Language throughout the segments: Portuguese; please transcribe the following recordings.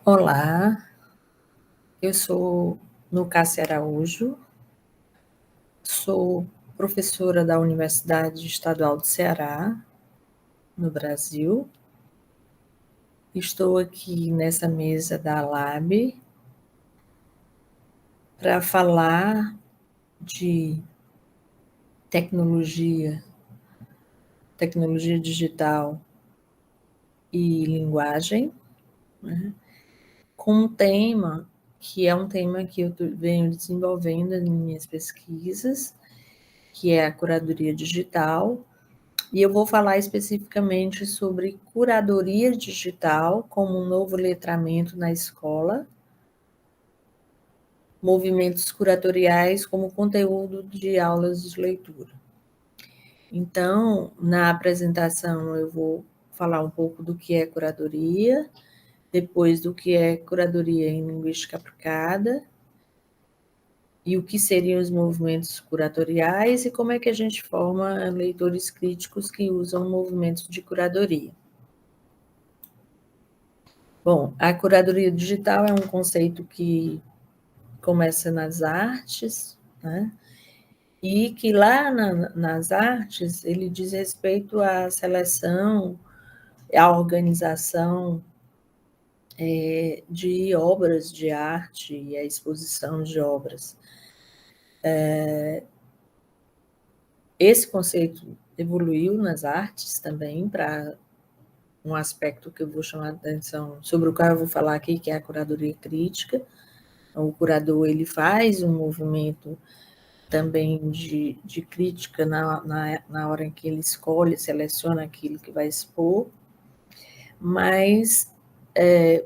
Olá, eu sou Nucássia Araújo, sou professora da Universidade Estadual do Ceará, no Brasil. Estou aqui nessa mesa da LAB para falar de tecnologia digital e linguagem, né, com um tema que é um tema que eu venho desenvolvendo em minhas pesquisas, que é a curadoria digital. E eu vou falar especificamente sobre curadoria digital como um novo letramento na escola, movimentos curatoriais como conteúdo de aulas de leitura. Então, na apresentação, eu vou falar um pouco do que é curadoria, depois do que é curadoria em linguística aplicada, e o que seriam os movimentos curatoriais e como é que a gente forma leitores críticos que usam movimentos de curadoria. Bom, a curadoria digital é um conceito que começa nas artes, né? E que lá nas artes ele diz respeito à seleção, à organização de obras de arte e à exposição de obras. Esse conceito evoluiu nas artes também para um aspecto que eu vou chamar a atenção, sobre o qual eu vou falar aqui, que é a curadoria crítica. O curador ele faz um movimento também de crítica na hora em que ele escolhe, seleciona aquilo que vai expor, mas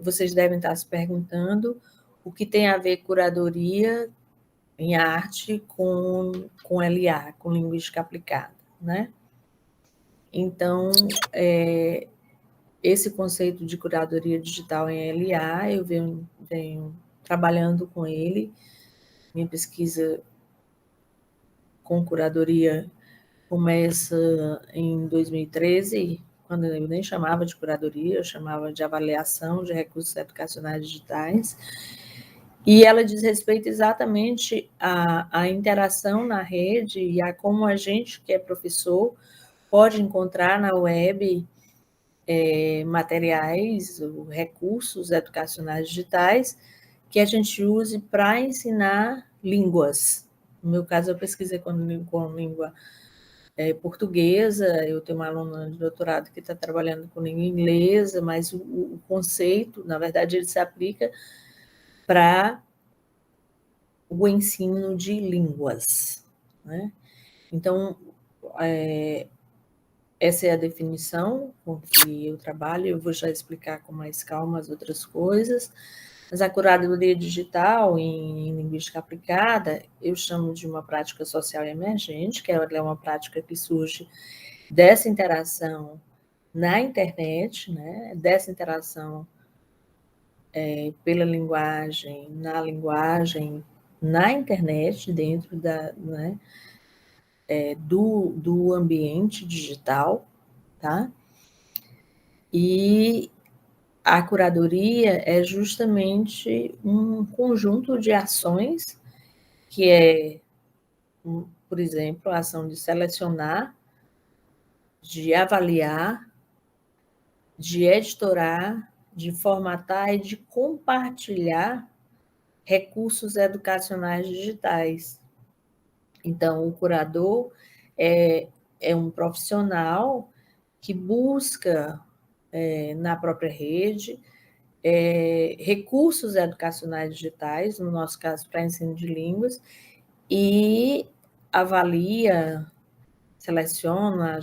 vocês devem estar se perguntando o que tem a ver curadoria em arte com LA, com linguística aplicada, né? Então, esse conceito de curadoria digital em LA, eu venho trabalhando com ele, minha pesquisa com curadoria começa em 2013, quando eu nem chamava de curadoria, eu chamava de avaliação de recursos educacionais digitais, e ela diz respeito exatamente à interação na rede e a como a gente, que é professor, pode encontrar na web materiais, recursos educacionais digitais que a gente use para ensinar línguas. No meu caso, eu pesquisei com língua portuguesa, eu tenho uma aluna de doutorado que está trabalhando com língua inglesa, mas o conceito, na verdade, ele se aplica para o ensino de línguas, né? Então, essa é a definição com que eu trabalho, eu vou já explicar com mais calma as outras coisas, mas a curadoria digital em linguística aplicada, eu chamo de uma prática social emergente, que é uma prática que surge dessa interação na internet, né, dessa interação pela linguagem, na internet, dentro né, do ambiente digital, tá? E a curadoria é justamente um conjunto de ações que é, por exemplo, a ação de selecionar, de avaliar, de editorar, de formatar e de compartilhar recursos educacionais digitais. Então, o curador é um profissional que busca, na própria rede, recursos educacionais digitais, no nosso caso, para ensino de línguas, e avalia, seleciona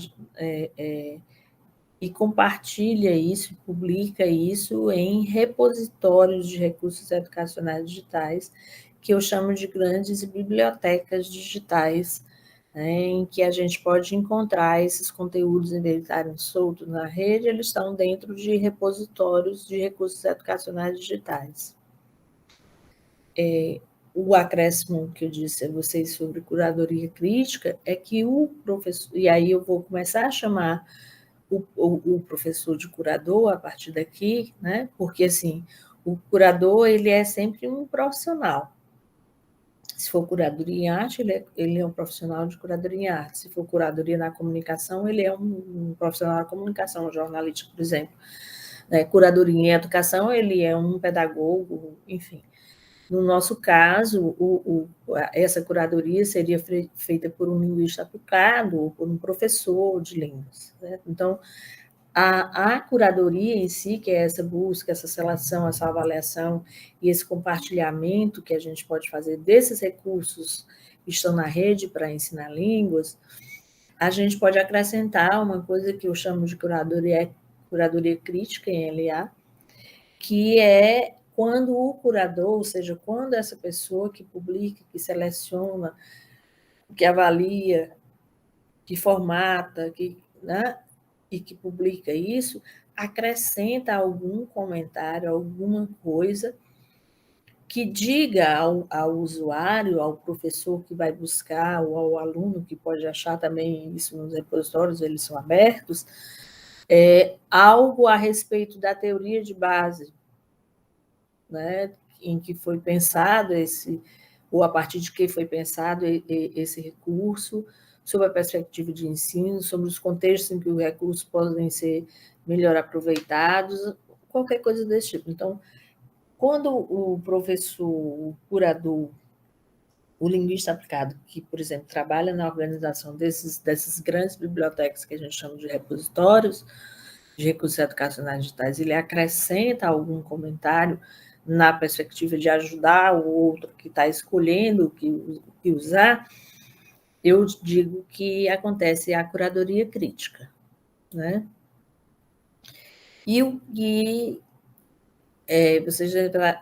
e compartilha isso, publica isso em repositórios de recursos educacionais digitais, que eu chamo de grandes bibliotecas digitais, né, em que a gente pode encontrar esses conteúdos, em vez de estarem soltos na rede, eles estão dentro de repositórios de recursos educacionais digitais. O acréscimo que eu disse a vocês sobre curadoria crítica é que o professor, e aí eu vou começar a chamar o professor de curador a partir daqui, né? Porque, assim, o curador, ele é sempre um profissional. Se for curadoria em arte, ele é um profissional de curadoria em arte. Se for curadoria na comunicação, ele é um profissional da comunicação, um jornalista, por exemplo. Curadoria em educação, ele é um pedagogo, enfim. No nosso caso, essa curadoria seria feita por um linguista aplicado ou por um professor de línguas. Né? Então, a curadoria em si, que é essa busca, essa seleção, essa avaliação e esse compartilhamento que a gente pode fazer desses recursos que estão na rede para ensinar línguas, a gente pode acrescentar uma coisa que eu chamo de curadoria crítica em LA, que é quando o curador, ou seja, quando essa pessoa que publica, que seleciona, que avalia, que formata, né, e que publica isso, acrescenta algum comentário, alguma coisa que diga ao usuário, ao professor que vai buscar, ou ao aluno que pode achar também isso nos repositórios, eles são abertos, algo a respeito da teoria de base, né, em que foi pensado ou a partir de que foi pensado esse recurso, sobre a perspectiva de ensino, sobre os contextos em que os recursos podem ser melhor aproveitados, qualquer coisa desse tipo. Então, quando o professor, o curador, o linguista aplicado, que, por exemplo, trabalha na organização dessas grandes bibliotecas que a gente chama de repositórios, de recursos educacionais digitais, ele acrescenta algum comentário na perspectiva de ajudar o outro que está escolhendo o que usar, eu digo que acontece a curadoria crítica, né? E vocês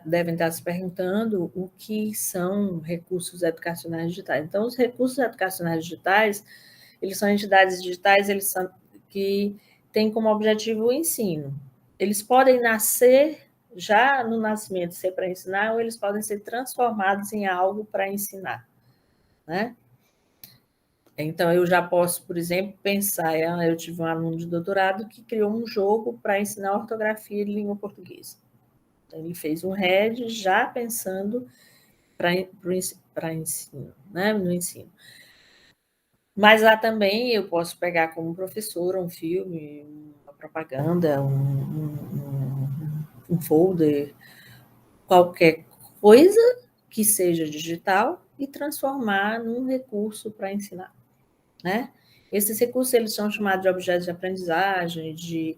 devem estar se perguntando o que são recursos educacionais digitais. Então, os recursos educacionais digitais, eles são entidades digitais, que têm como objetivo o ensino. Eles podem nascer já no nascimento, ser para ensinar, ou eles podem ser transformados em algo para ensinar, né? Então, eu já posso, por exemplo, pensar, eu tive um aluno de doutorado que criou um jogo para ensinar ortografia de língua portuguesa. Então, ele fez um RED já pensando para ensino, né? No ensino. Mas lá também eu posso pegar como professora um filme, uma propaganda, um folder, qualquer coisa que seja digital e transformar num recurso para ensinar, né? Esses recursos eles são chamados de objetos de aprendizagem, de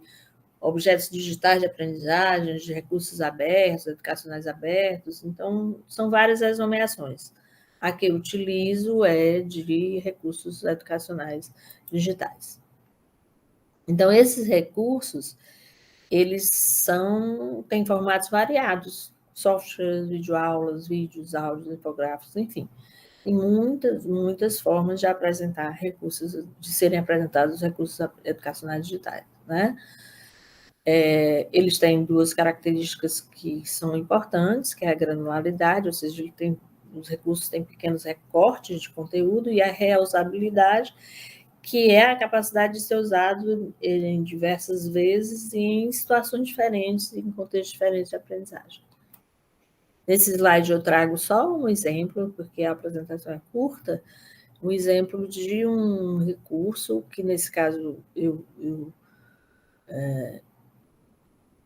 objetos digitais de aprendizagem, de recursos abertos, educacionais abertos. Então, são várias as nomeações. A que eu utilizo é de recursos educacionais digitais. Então, esses recursos, eles têm formatos variados, softwares, videoaulas, vídeos, áudios, infográficos, enfim. Tem muitas formas de apresentar recursos, de serem apresentados os recursos educacionais digitais, né? Eles têm duas características que são importantes, que é a granularidade, ou seja, os recursos têm pequenos recortes de conteúdo, e a reusabilidade, que é a capacidade de ser usado em diversas vezes em situações diferentes, em contextos diferentes de aprendizagem. Nesse slide eu trago só um exemplo, porque a apresentação é curta, um exemplo de um recurso que, nesse caso, eu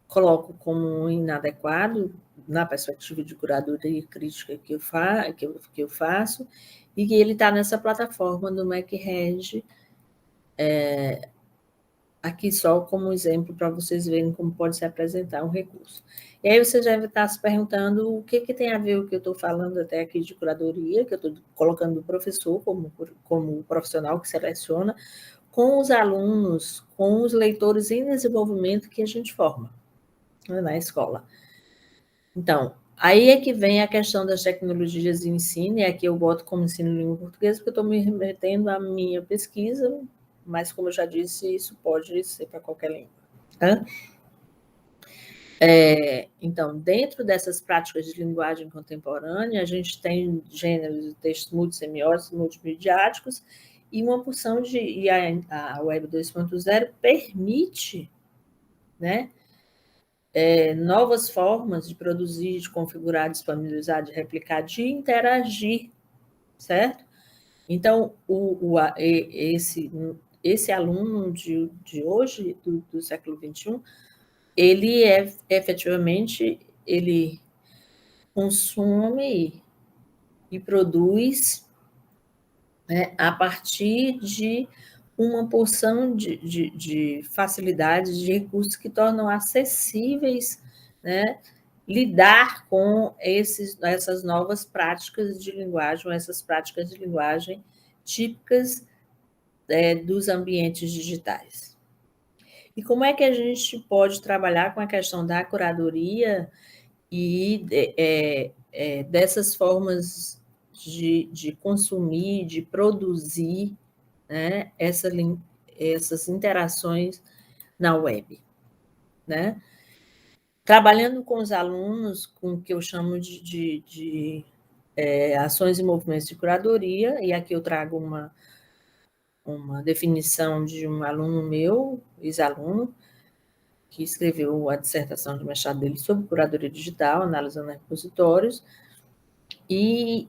coloco como inadequado na perspectiva de curadoria crítica que eu faço, e que ele está nessa plataforma do MacReg, aqui só como exemplo para vocês verem como pode se apresentar um recurso. E aí você deve estar se perguntando o que tem a ver o que eu estou falando até aqui de curadoria, que eu estou colocando o professor como profissional que seleciona, com os alunos, com os leitores em desenvolvimento que a gente forma na escola. Então, aí é que vem a questão das tecnologias de ensino, e aqui eu boto como ensino língua portuguesa, porque eu estou me remetendo à minha pesquisa, mas, como eu já disse, isso pode ser para qualquer língua. Tá? Então, dentro dessas práticas de linguagem contemporânea, a gente tem gêneros de textos multissemióticos, multimediáticos, e uma porção de... E a Web 2.0 permite, né, novas formas de produzir, de configurar, disponibilizar, de replicar, de interagir, certo? Então, esse aluno de hoje, do século XXI, ele efetivamente, ele consome e produz, né, a partir de uma porção de facilidades, de recursos que tornam acessíveis, né, lidar com essas novas práticas de linguagem, essas práticas de linguagem típicas dos ambientes digitais. E como é que a gente pode trabalhar com a questão da curadoria e dessas formas de consumir, de produzir, né, essas interações na web, né? Trabalhando com os alunos, com o que eu chamo de ações e movimentos de curadoria, e aqui eu trago uma definição de um aluno meu, ex-aluno, que escreveu a dissertação de mestrado dele sobre curadoria digital, analisando repositórios, e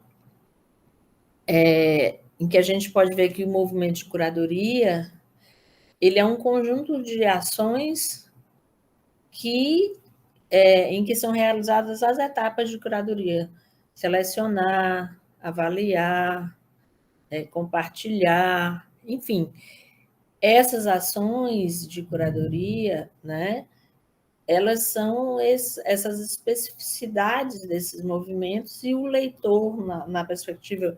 em que a gente pode ver que o movimento de curadoria ele é um conjunto de ações em que são realizadas as etapas de curadoria: selecionar, avaliar, compartilhar, enfim. Essas ações de curadoria, né, elas são essas especificidades desses movimentos, e o leitor, na perspectiva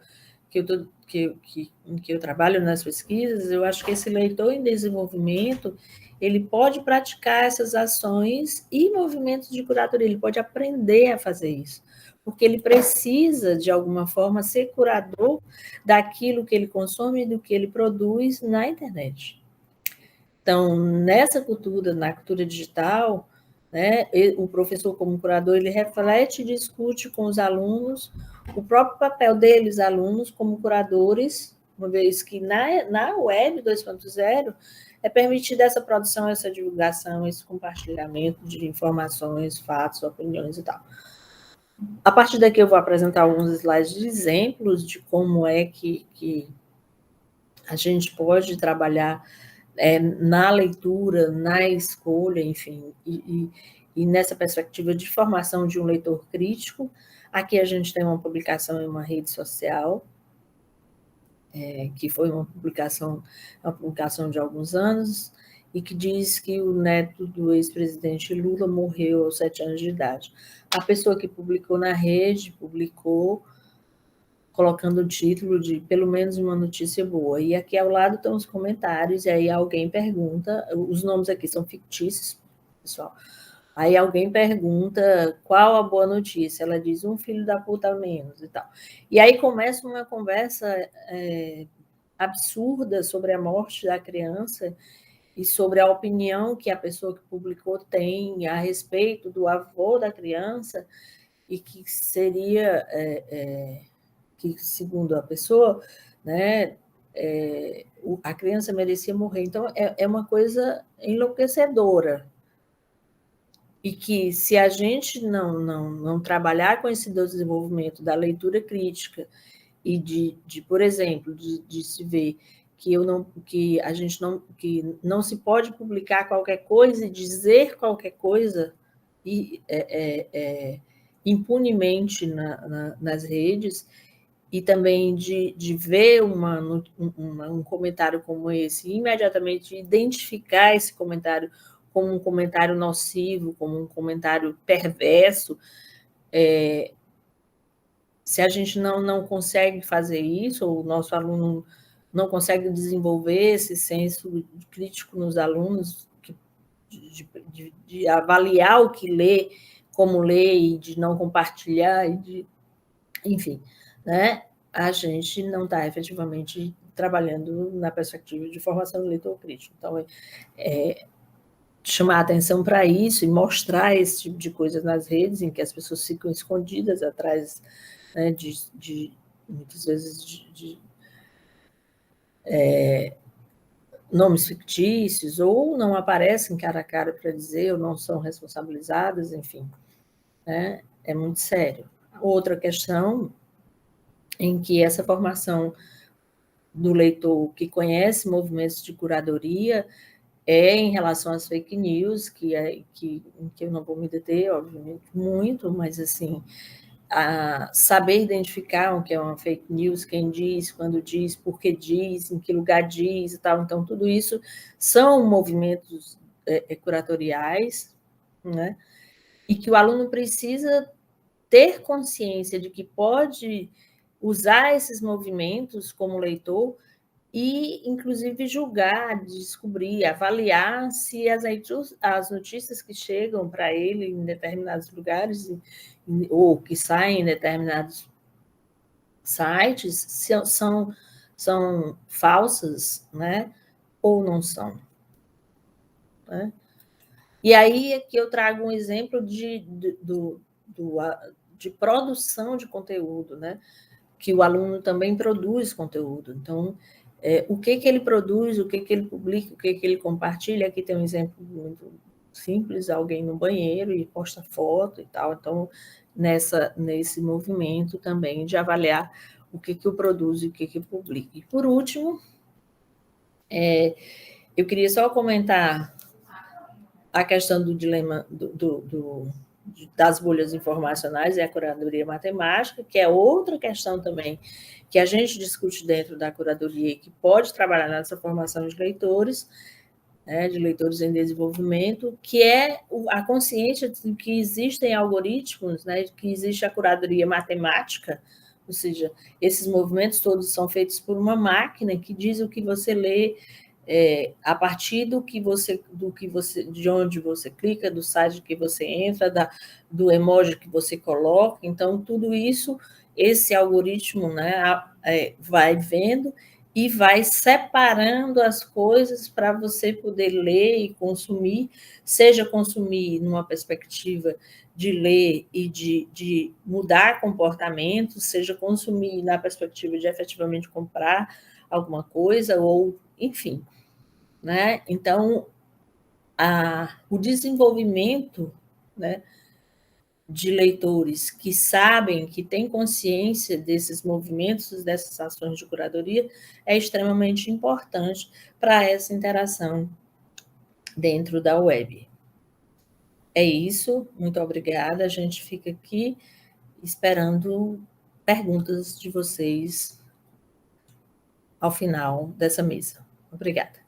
em que eu trabalho nas pesquisas, eu acho que esse leitor em desenvolvimento, ele pode praticar essas ações e movimentos de curadoria, ele pode aprender a fazer isso, porque ele precisa, de alguma forma, ser curador daquilo que ele consome e do que ele produz na internet. Então, nessa cultura, na cultura digital, né, o professor, como curador, ele reflete e discute com os alunos o próprio papel deles, alunos, como curadores, uma vez que na Web 2.0 é permitida essa produção, essa divulgação, esse compartilhamento de informações, fatos, opiniões e tal. A partir daqui eu vou apresentar alguns slides de exemplos de como é que a gente pode trabalhar na leitura, na escolha, enfim, e nessa perspectiva de formação de um leitor crítico. Aqui a gente tem uma publicação em uma rede social, que foi uma publicação de alguns anos, e que diz que o neto do ex-presidente Lula morreu aos 7 anos de idade. A pessoa que publicou na rede, publicou colocando o título de pelo menos uma notícia boa. E aqui ao lado estão os comentários, e aí alguém pergunta, os nomes aqui são fictícios, pessoal. Aí alguém pergunta qual a boa notícia. Ela diz, um filho da puta a menos e tal. E aí começa uma conversa absurda sobre a morte da criança e sobre a opinião que a pessoa que publicou tem a respeito do avô da criança, e que seria... que, segundo a pessoa, né, a criança merecia morrer. Então, é uma coisa enlouquecedora. E que, se a gente não trabalhar com esse desenvolvimento da leitura crítica e por exemplo, de se ver que a gente não se pode publicar qualquer coisa e dizer qualquer coisa impunemente nas redes, e também de ver um comentário como esse, e imediatamente identificar esse comentário como um comentário nocivo, como um comentário perverso. Se a gente não consegue fazer isso, ou o nosso aluno não consegue desenvolver esse senso crítico nos alunos, de avaliar o que lê, como lê, e de não compartilhar, enfim, né? A gente não está efetivamente trabalhando na perspectiva de formação do leitor crítico. Então, chamar a atenção para isso e mostrar esse tipo de coisa nas redes, em que as pessoas ficam escondidas atrás, né, muitas vezes nomes fictícios, ou não aparecem cara a cara para dizer, ou não são responsabilizadas, enfim, né? É muito sério. Outra questão em que essa formação do leitor que conhece movimentos de curadoria é em relação às fake news, em que eu não vou me deter, obviamente, muito, mas assim, a saber identificar o que é uma fake news, quem diz, quando diz, por que diz, em que lugar diz e tal. Então, tudo isso são movimentos curatoriais, né? E que o aluno precisa ter consciência de que pode usar esses movimentos como leitor e, inclusive, julgar, descobrir, avaliar se as notícias que chegam para ele em determinados lugares ou que saem em determinados sites são falsas, né? Ou não são. Né? E aí é que eu trago um exemplo de produção de conteúdo, né? Que o aluno também produz conteúdo. Então, o que ele produz, o que ele publica, o que ele compartilha. Aqui tem um exemplo muito simples, alguém no banheiro e posta foto e tal. Então, nesse movimento também de avaliar o que eu produzo e o que eu publico. E, por último, eu queria só comentar a questão do dilema das bolhas informacionais e a curadoria matemática, que é outra questão também que a gente discute dentro da curadoria e que pode trabalhar nessa formação de leitores, né, de leitores em desenvolvimento, que é a consciência de que existem algoritmos, né, de que existe a curadoria matemática, ou seja, esses movimentos todos são feitos por uma máquina que diz o que você lê, a partir de onde você clica, do site que você entra, do emoji que você coloca. Então, tudo isso, esse algoritmo, né, vai vendo e vai separando as coisas para você poder ler e consumir, seja consumir numa perspectiva de ler e de mudar comportamentos, seja consumir na perspectiva de efetivamente comprar alguma coisa, ou, enfim. Né? Então, o desenvolvimento, né, de leitores que sabem, que têm consciência desses movimentos, dessas ações de curadoria, é extremamente importante para essa interação dentro da web. É isso, muito obrigada. A gente fica aqui esperando perguntas de vocês ao final dessa mesa. Obrigada.